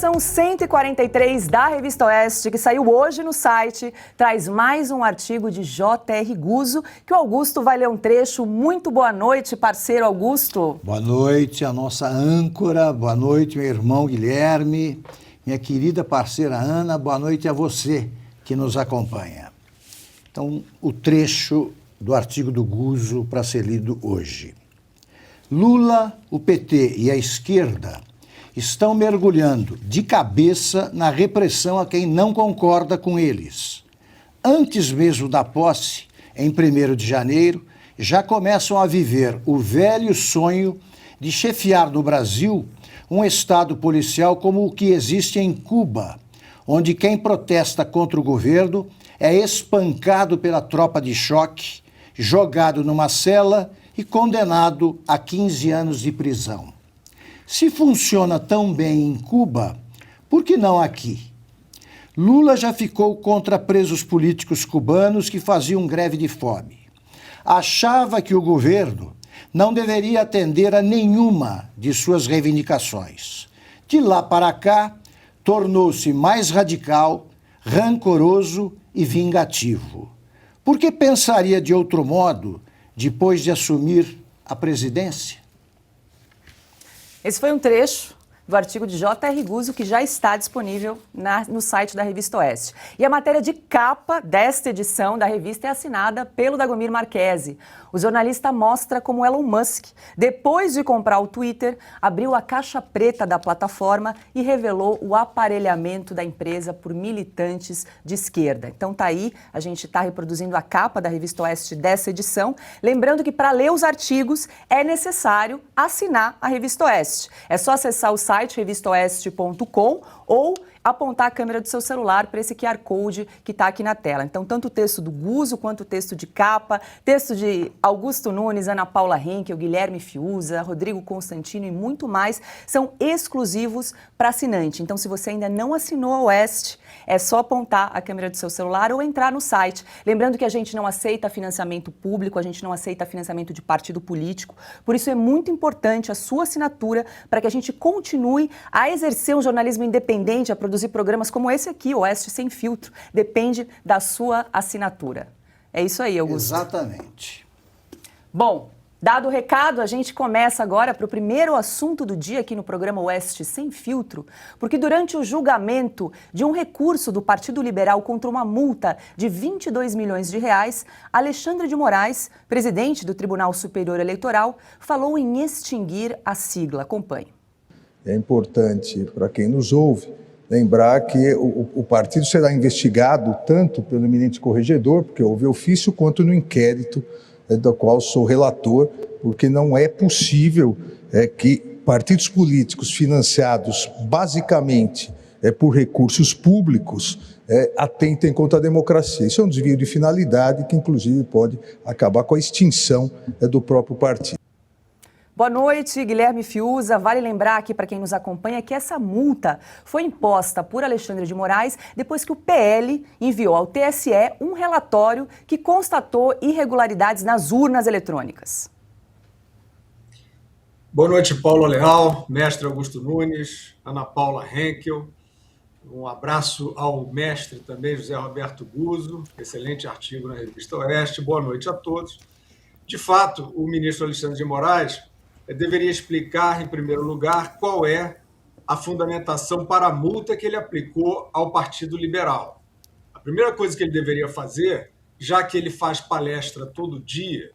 São 143 da Revista Oeste, que saiu hoje no site, traz mais um artigo de J.R. Guzzo, que o Augusto vai ler um trecho. Muito boa noite, parceiro Augusto. Boa noite, a nossa âncora, boa noite, meu irmão Guilherme, minha querida parceira Ana, boa noite a você que nos acompanha. Então, o trecho do artigo do Guzzo para ser lido hoje. Lula, o PT e a esquerda estão mergulhando de cabeça na repressão a quem não concorda com eles. Antes mesmo da posse, em 1º de janeiro, já começam a viver o velho sonho de chefiar no Brasil um estado policial como o que existe em Cuba, onde quem protesta contra o governo é espancado pela tropa de choque, jogado numa cela e condenado a 15 anos de prisão. Se funciona tão bem em Cuba, por que não aqui? Lula já ficou contra presos políticos cubanos que faziam greve de fome. Achava que o governo não deveria atender a nenhuma de suas reivindicações. De lá para cá, tornou-se mais radical, rancoroso e vingativo. Por que pensaria de outro modo depois de assumir a presidência? Esse foi um trecho do artigo de J.R. Guzzo, que já está disponível no site da Revista Oeste. E a matéria de capa desta edição da revista é assinada pelo Dagomir Marchese. O jornalista mostra como Elon Musk, depois de comprar o Twitter, abriu a caixa preta da plataforma e revelou o aparelhamento da empresa por militantes de esquerda. Então tá aí, a gente está reproduzindo a capa da Revista Oeste dessa edição. Lembrando que para ler os artigos é necessário assinar a Revista Oeste. É só acessar o site revistaoeste.com ou apontar a câmera do seu celular para esse QR Code que está aqui na tela. Então, tanto o texto do Guzzo quanto o texto de capa, texto de Augusto Nunes, Ana Paula Henkel, Guilherme Fiuza, Rodrigo Constantino e muito mais, são exclusivos para assinante. Então, se você ainda não assinou a Oeste, é só apontar a câmera do seu celular ou entrar no site. Lembrando que a gente não aceita financiamento público, a gente não aceita financiamento de partido político, por isso é muito importante a sua assinatura para que a gente continue a exercer um jornalismo independente, a produzir programas como esse aqui, Oeste Sem Filtro. Depende da sua assinatura. É isso aí, Augusto. Exatamente. Bom, dado o recado, a gente começa agora para o primeiro assunto do dia aqui no programa Oeste Sem Filtro, porque durante o julgamento de um recurso do Partido Liberal contra uma multa de 22 milhões de reais, Alexandre de Moraes, presidente do Tribunal Superior Eleitoral, falou em extinguir a sigla. Acompanhe. É importante para quem nos ouve lembrar que o partido será investigado tanto pelo eminente corregedor, porque houve ofício, quanto no inquérito do qual sou relator, porque não é possível que partidos políticos financiados basicamente por recursos públicos atentem contra a democracia. Isso é um desvio de finalidade que, inclusive, pode acabar com a extinção do próprio partido. Boa noite, Guilherme Fiuza. Vale lembrar aqui para quem nos acompanha que essa multa foi imposta por Alexandre de Moraes depois que o PL enviou ao TSE um relatório que constatou irregularidades nas urnas eletrônicas. Boa noite, Paulo Leal, mestre Augusto Nunes, Ana Paula Henkel. Um abraço ao mestre também, José Roberto Guzzo. Excelente artigo na Revista Oeste. Boa noite a todos. De fato, o ministro Alexandre de Moraes deveria explicar, em primeiro lugar, qual é a fundamentação para a multa que ele aplicou ao Partido Liberal. A primeira coisa que ele deveria fazer, já que ele faz palestra todo dia,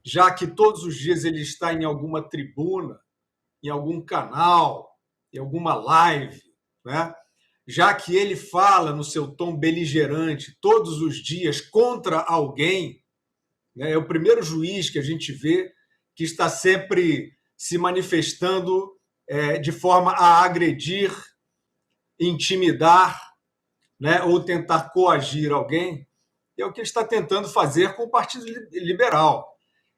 já que todos os dias ele está em alguma tribuna, em algum canal, em alguma live, né? Já que ele fala no seu tom beligerante todos os dias contra alguém, né? É o primeiro juiz que a gente vê que está sempre se manifestando de forma a agredir, intimidar, né, ou tentar coagir alguém. É o que ele está tentando fazer com o Partido Liberal.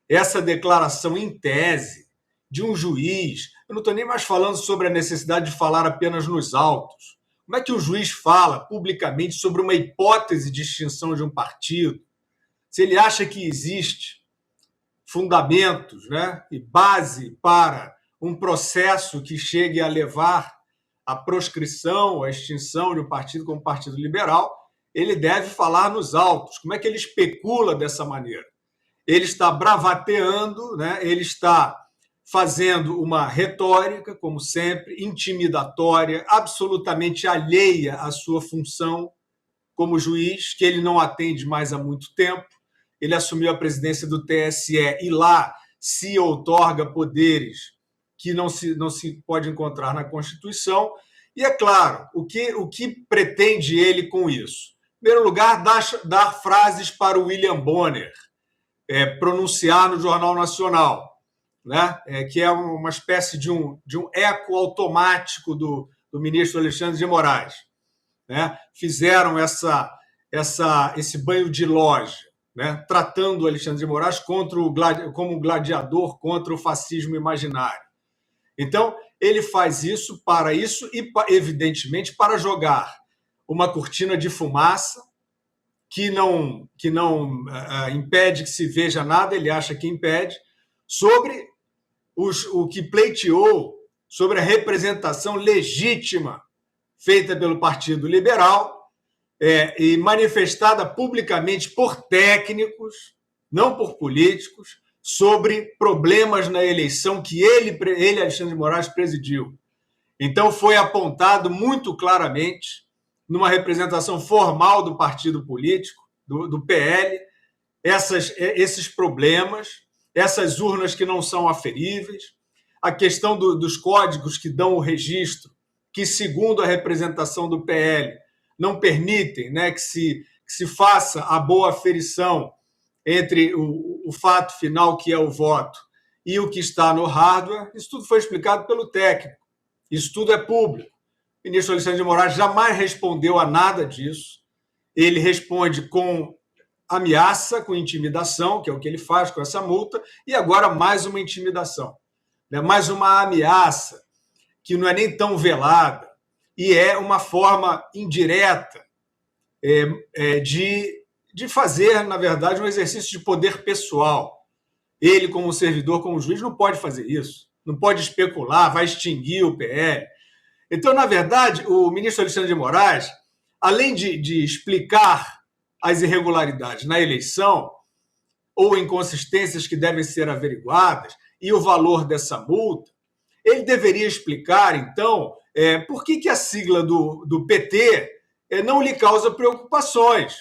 Essa declaração em tese de um juiz, eu não estou nem mais falando sobre a necessidade de falar apenas nos autos. Como é que o juiz fala publicamente sobre uma hipótese de extinção de um partido, se ele acha que existe fundamentos, né, e base para um processo que chegue a levar a proscrição, a extinção de um partido como o Partido Liberal, ele deve falar nos autos. Como é que ele especula dessa maneira? Ele está bravateando, né? Ele está fazendo uma retórica, como sempre, intimidatória, absolutamente alheia à sua função como juiz, que ele não atende mais há muito tempo. Ele assumiu a presidência do TSE e lá se outorga poderes que não se pode encontrar na Constituição. E, é claro, o que pretende ele com isso? Em primeiro lugar, dar frases para o William Bonner, pronunciar no Jornal Nacional, né? Que é uma espécie de um eco automático do ministro Alexandre de Moraes. Né? Fizeram esse banho de loja, né? Tratando o Alexandre de Moraes como um gladiador contra o fascismo imaginário. Então, ele faz isso e, evidentemente, para jogar uma cortina de fumaça que não impede que se veja nada, ele acha que impede, sobre o que pleiteou, sobre a representação legítima feita pelo Partido Liberal e manifestada publicamente por técnicos, não por políticos, sobre problemas na eleição que ele, Alexandre de Moraes, presidiu. Então, foi apontado muito claramente, numa representação formal do partido político, do PL, esses problemas, essas urnas que não são aferíveis, a questão dos códigos que dão o registro, que, segundo a representação do PL, não permitem, né, que se faça a boa aferição entre o fato final, que é o voto, e o que está no hardware. Isso tudo foi explicado pelo técnico. Isso tudo é público. O ministro Alexandre de Moraes jamais respondeu a nada disso. Ele responde com ameaça, com intimidação, que é o que ele faz com essa multa, e agora mais uma intimidação, né? Mais uma ameaça, que não é nem tão velada, e é uma forma indireta de fazer, na verdade, um exercício de poder pessoal. Ele, como servidor, como juiz, não pode fazer isso, não pode especular, vai extinguir o PL. Então, na verdade, o ministro Alexandre de Moraes, além de explicar as irregularidades na eleição ou inconsistências que devem ser averiguadas e o valor dessa multa, ele deveria explicar, então, por que a sigla do PT não lhe causa preocupações.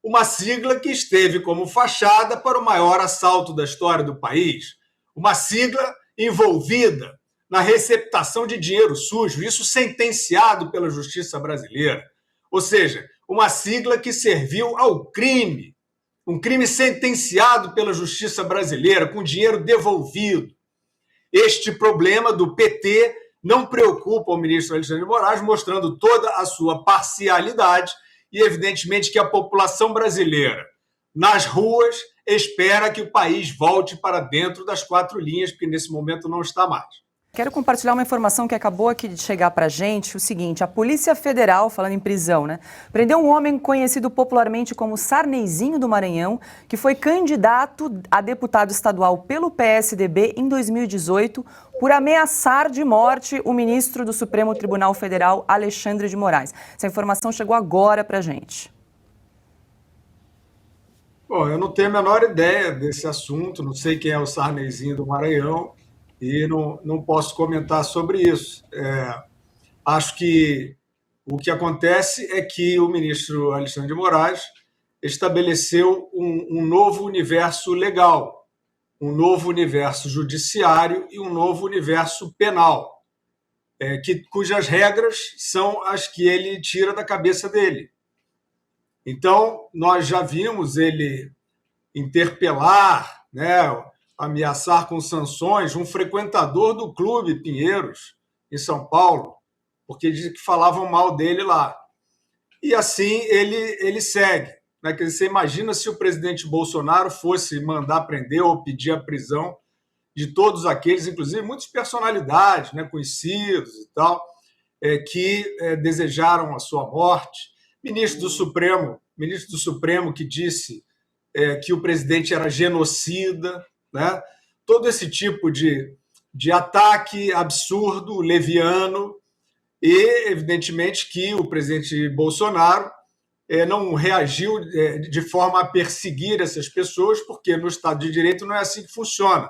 Uma sigla que esteve como fachada para o maior assalto da história do país. Uma sigla envolvida na receptação de dinheiro sujo, isso sentenciado pela justiça brasileira. Ou seja, uma sigla que serviu ao crime, um crime sentenciado pela justiça brasileira, com dinheiro devolvido. Este problema do PT não preocupa o ministro Alexandre de Moraes, mostrando toda a sua parcialidade e, evidentemente, que a população brasileira, nas ruas, espera que o país volte para dentro das quatro linhas, porque nesse momento não está mais. Quero compartilhar uma informação que acabou aqui de chegar para a gente, o seguinte: a Polícia Federal, falando em prisão, né, prendeu um homem conhecido popularmente como Sarneyzinho do Maranhão, que foi candidato a deputado estadual pelo PSDB em 2018 por ameaçar de morte o ministro do Supremo Tribunal Federal, Alexandre de Moraes. Essa informação chegou agora para a gente. Bom, eu não tenho a menor ideia desse assunto, não sei quem é o Sarneyzinho do Maranhão, e não posso comentar sobre isso. Acho que o que acontece é que o ministro Alexandre de Moraes estabeleceu um novo universo legal, um novo universo judiciário e um novo universo penal, cujas regras são as que ele tira da cabeça dele. Então, nós já vimos ele interpelar, né, ameaçar com sanções um frequentador do Clube Pinheiros, em São Paulo, porque diz que falavam mal dele lá. E assim ele segue. Né? Você imagina se o presidente Bolsonaro fosse mandar prender ou pedir a prisão de todos aqueles, inclusive muitas personalidades, né, conhecidos e tal, que desejaram a sua morte. Ministro do Supremo que disse que o presidente era genocida, né? Todo esse tipo de ataque absurdo, leviano, E, evidentemente, que o presidente Bolsonaro não reagiu de forma a perseguir essas pessoas, porque no Estado de Direito não é assim que funciona.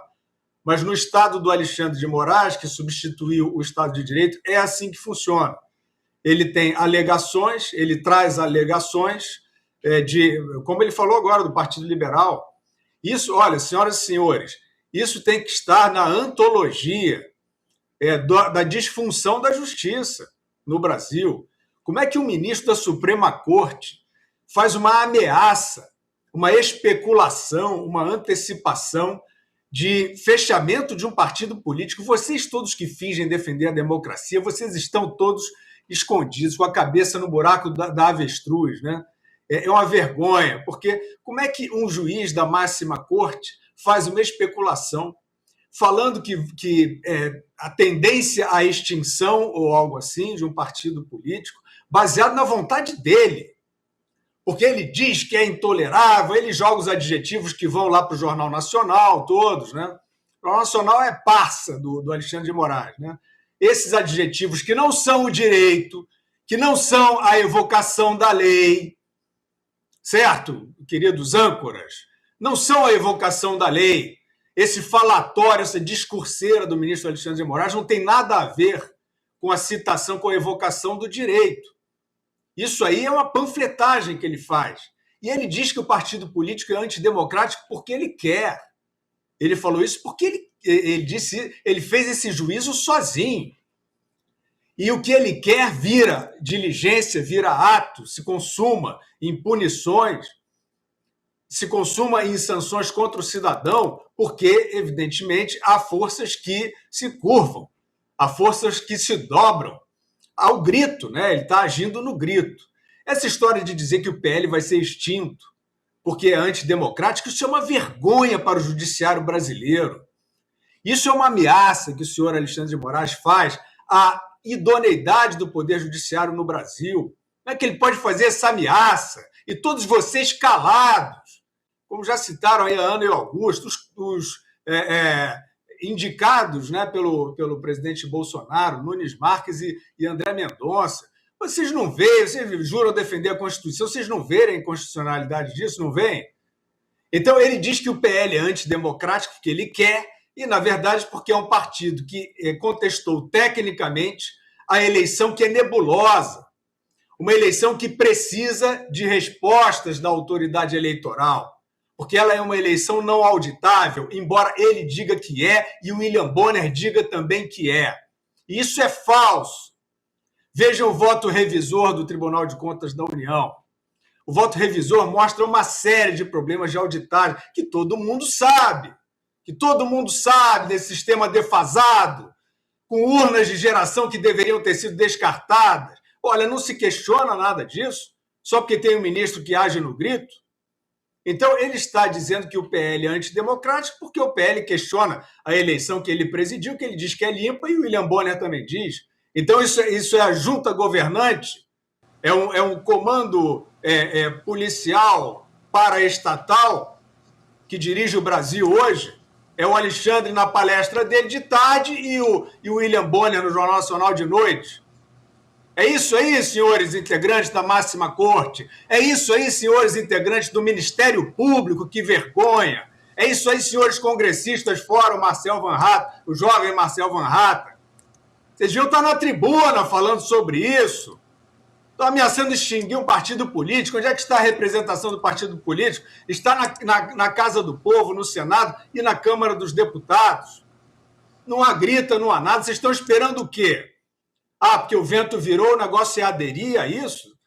Mas no Estado do Alexandre de Moraes, que substituiu o Estado de Direito, é assim que funciona. Ele tem alegações, ele traz alegações como ele falou agora, do Partido Liberal. Isso, olha, senhoras e senhores, isso tem que estar na antologia da disfunção da justiça no Brasil. Como é que um ministro da Suprema Corte faz uma ameaça, uma especulação, uma antecipação de fechamento de um partido político? Vocês todos que fingem defender a democracia, vocês estão todos escondidos, com a cabeça no buraco da avestruz, né? É uma vergonha, porque como é que um juiz da máxima corte faz uma especulação falando que a tendência à extinção ou algo assim de um partido político baseado na vontade dele? Porque ele diz que é intolerável, ele joga os adjetivos que vão lá para o Jornal Nacional, todos, né? O Jornal Nacional é parça do Alexandre de Moraes, né? Esses adjetivos que não são o direito, que não são a evocação da lei, certo, queridos âncoras? Não são a evocação da lei. Esse falatório, essa discurseira do ministro Alexandre de Moraes não tem nada a ver com a citação, com a evocação do direito. Isso aí é uma panfletagem que ele faz. E ele diz que o partido político é antidemocrático porque ele quer. Ele falou isso porque ele fez esse juízo sozinho. E o que ele quer vira diligência, vira ato, se consuma em punições, se consuma em sanções contra o cidadão, porque, evidentemente, há forças que se curvam, há forças que se dobram ao grito, né? Ele está agindo no grito. Essa história de dizer que o PL vai ser extinto porque é antidemocrático, isso é uma vergonha para o judiciário brasileiro. Isso é uma ameaça que o senhor Alexandre de Moraes faz à idoneidade do Poder Judiciário no Brasil. Como é que ele pode fazer essa ameaça? E todos vocês calados, como já citaram aí a Ana e o Augusto, os indicados, né, pelo presidente Bolsonaro, Nunes Marques e André Mendonça. Vocês não veem, vocês juram defender a Constituição, vocês não verem a inconstitucionalidade disso, não veem? Então, ele diz que o PL é antidemocrático porque ele quer, e, na verdade, porque é um partido que contestou tecnicamente a eleição que é nebulosa, uma eleição que precisa de respostas da autoridade eleitoral, porque ela é uma eleição não auditável, embora ele diga que é e o William Bonner diga também que é. E isso é falso. Vejam o voto revisor do Tribunal de Contas da União. O voto revisor mostra uma série de problemas de auditagem que todo mundo sabe desse sistema defasado, com urnas de geração que deveriam ter sido descartadas. Olha, não se questiona nada disso, só porque tem um ministro que age no grito. Então, ele está dizendo que o PL é antidemocrático porque o PL questiona a eleição que ele presidiu, que ele diz que é limpa, e o William Bonner também diz. Então, isso é a junta governante, é um comando policial paraestatal que dirige o Brasil hoje. É o Alexandre na palestra dele de tarde e o William Bonner no Jornal Nacional de noite. É isso aí, senhores integrantes da máxima corte. É isso aí, senhores integrantes do Ministério Público, que vergonha. É isso aí, senhores congressistas, fora o Marcel Van Hatten, o jovem Marcel Van Hatten. Vocês deviam estar na tribuna falando sobre isso. Estão ameaçando extinguir um partido político. Onde é que está a representação do partido político? Está na Casa do Povo, no Senado e na Câmara dos Deputados. Não há grita, não há nada. Vocês estão esperando o quê? Porque o vento virou, o negócio é aderir a isso?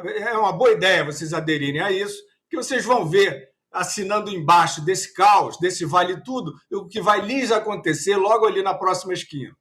É uma boa ideia vocês aderirem a isso, que vocês vão ver, assinando embaixo desse caos, desse vale tudo, o que vai lhes acontecer logo ali na próxima esquina.